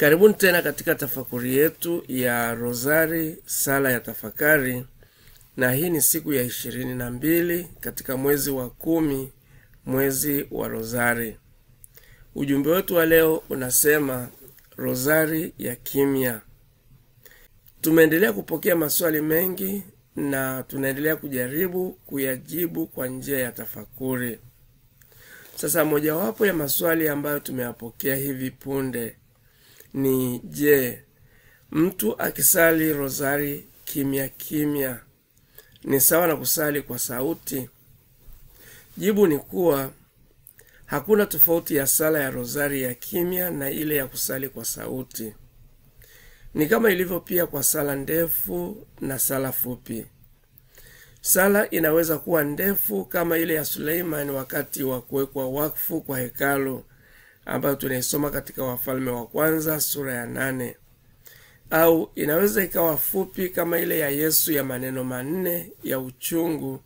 Karibuni tena katika tafakuri yetu ya Rozari, sala ya tafakari, na hii ni siku ya 22 katika mwezi wa 10, mwezi wa Rozari. Ujumbe wetu wa leo unasema Rozari ya kimya. Tumeendelea kupokea maswali mengi na tunaendelea kujaribu kuyajibu kwa njia ya tafakuri. Sasa mojawapo ya maswali ambayo tumeyapokea hivi punde ni je, mtu akisali rozari kimya kimya ni sawa na kusali kwa sauti? Jibu ni kuwa hakuna tofauti ya sala ya rozari ya kimya na ile ya kusali kwa sauti. Ni kama ilivyo pia kwa sala ndefu na sala fupi. Sala inaweza kuwa ndefu kama ile ya Suleiman wakati wa kuwekwa wakfu kwa hekalu, ambayo tunaisoma katika Wafalme wa Kwanza sura ya 8. Au inaweza ikawa fupi kama ile ya Yesu ya maneno 4 ya uchungu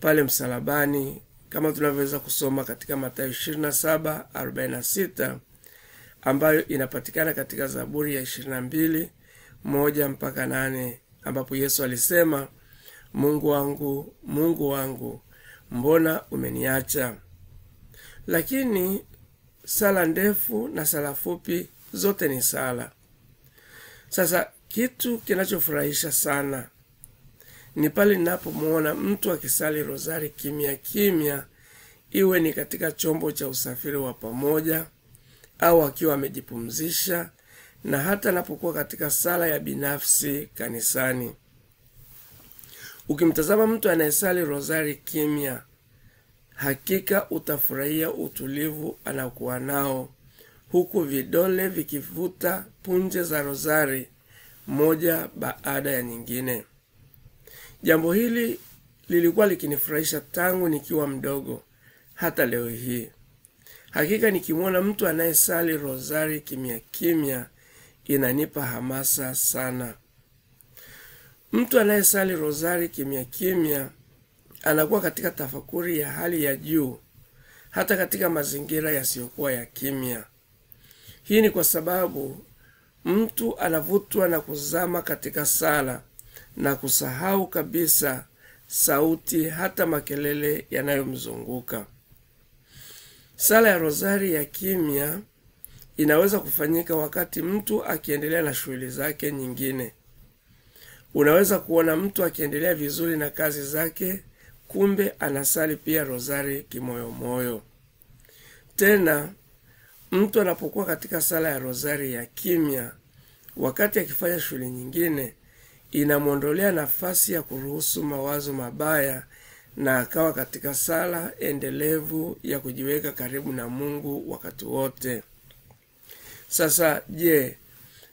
pale msalabani, kama tunavyoweza kusoma katika Mathayo 27:46, ambayo inapatikana katika Zaburi ya 22:1-8, ambapo Yesu alisema, Mungu wangu, Mungu wangu, mbona umeniacha? Lakini sala ndefu na sala fupi zote ni sala. Sasa kitu kinachofurahisha sana ni pale ninapomuona mtu akisali rozari kimya kimya, iwe ni katika chombo cha usafiri wa pamoja au akiwa amejipumzisha, na hata anapokuwa katika sala ya binafsi kanisani. Ukimtazama mtu anayesali rozari kimya, hakika utafurahia utulivu anakuwa nao, huku vidole vikivuta punje za rozari moja baada ya nyingine. Jambo hili lilikuwa likinifurahisha tangu nikiwa mdogo hata leo hii. Hakika nikimwona mtu anayesali rozari kimya kimya inanipa hamasa sana. Mtu anayesali rozari kimya kimya anakuwa katika tafakuri ya hali ya juu, hata katika mazingira yasiyokuwa ya kimya. Hii ni kwa sababu mtu anavutwa na kuzama katika sala na kusahau kabisa sauti, hata makelele yanayomzunguka. Sala ya rozari ya kimya inaweza kufanyika wakati mtu akiendelea na shughuli zake nyingine. Unaweza kuona mtu akiendelea vizuri na kazi zake, kumbe anasali pia rozari kimoyomoyo. Tena mtu anapokuwa katika sala ya rozari ya kimya, wakati akifanya shughuli nyingine, inamwondolea nafasi ya kuruhusu mawazo mabaya na akawa katika sala endelevu ya kujiweka karibu na Mungu wakati wote. Sasa je,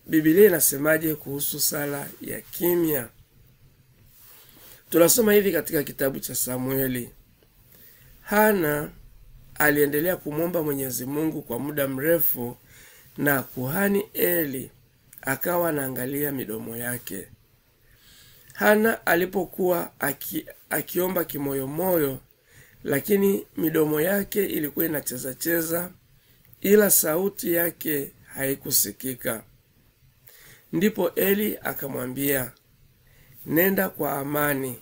Biblia inasemaje kuhusu sala ya kimya? Tunasoma hivi katika kitabu cha Samueli. Hana aliendelea kumwomba Mwenyezi Mungu kwa muda mrefu, na kuhani Eli akawa anaangalia midomo yake. Hana alipokuwa akiomba kimoyomoyo, lakini midomo yake ilikuwa inacheza, ila sauti yake haikusikika. Ndipo Eli akamwambia, nenda kwa amani,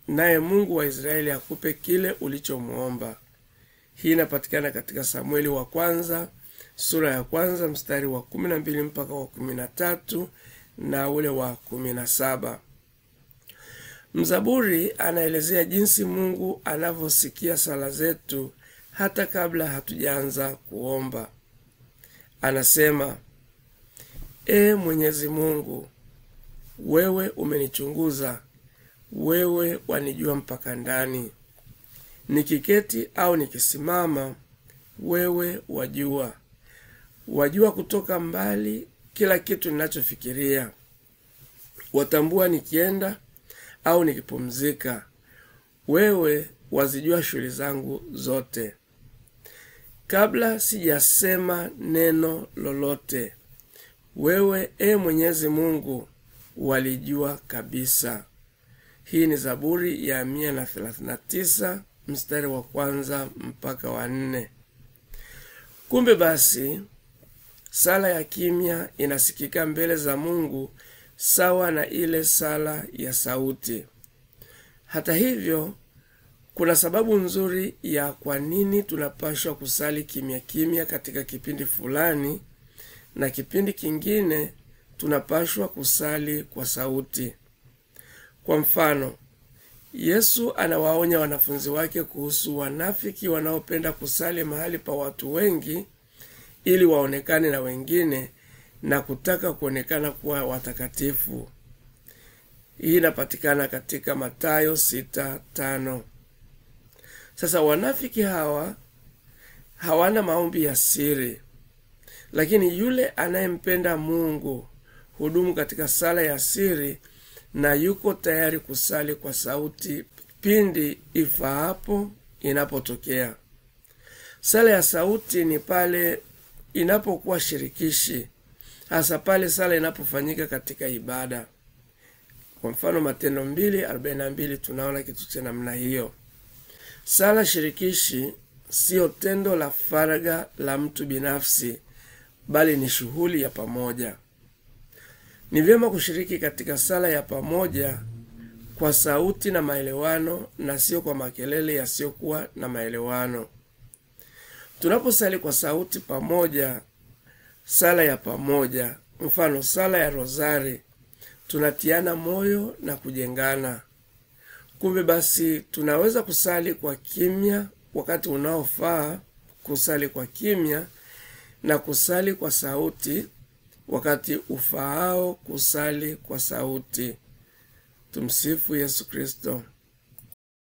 naye Mungu wa Israeli akupe kile ulichomuomba. Hii inapatikana katika Samueli wa kwanza sura ya 1 mstari wa 12 mpaka wa 13 na ule wa 17. Mzaburi anaelezea jinsi Mungu anavyosikia sala zetu hata kabla hatujaanza kuomba. Anasema, Mwenyezi Mungu, wewe umenichunguza, wewe wanijua mpaka ndani. Nikiketi au nikisimama, wewe wajua. Wajua kutoka mbali kila kitu ninachofikiria. Watambua nikienda au nikipumzika. Wewe wazijua shughuli zangu zote. Kabla sijasema neno lolote, wewe Mwenyezi Mungu walijua kabisa. Hii ni Zaburi ya 139 mstari wa 1 mpaka wa 4. Kumbe basi Sala ya kimya inasikika mbele za Mungu sawa na ile sala ya sauti. Hata hivyo, kuna sababu nzuri ya kwa nini tunapaswa kusali kimya kimya katika kipindi fulani na kipindi kingine tunapaswa kusali kwa sauti. Kwa mfano, Yesu anawaonya wanafunzi wake kuhusu wanafiki wanaopenda kusali mahali pa watu wengi ili waonekane na wengine na kutaka kuonekana kuwa watakatifu. Hii inapatikana katika Mathayo 6:5. Sasa wanafiki hawa hawana maombi ya siri, lakini yule anayempenda Mungu hudumu katika sala ya siri na yuko tayari kusali kwa sauti pindi ifaapo inapotokea. Sala ya sauti ni pale inapokuwa shirikishi, hasa pale sala inapofanyika katika ibada. Kwa mfano Matendo 2:42 tunaona kitu cha namna hiyo. Sala shirikishi sio tendo la faragha la mtu binafsi, bali ni shughuli ya pamoja. Ni vyema kushiriki katika sala ya pamoja kwa sauti na maelewano na sio kwa makelele yasiyokuwa na maelewano. Tunaposali kwa sauti pamoja, sala ya pamoja, mfano sala ya rozari, tunatiana moyo na kujengana. Kumbe basi tunaweza kusali kwa kimya wakati unaofaa kusali kwa kimya na kusali kwa sauti wakati ufaao kusali kwa sauti. Tumsifu Yesu Kristo.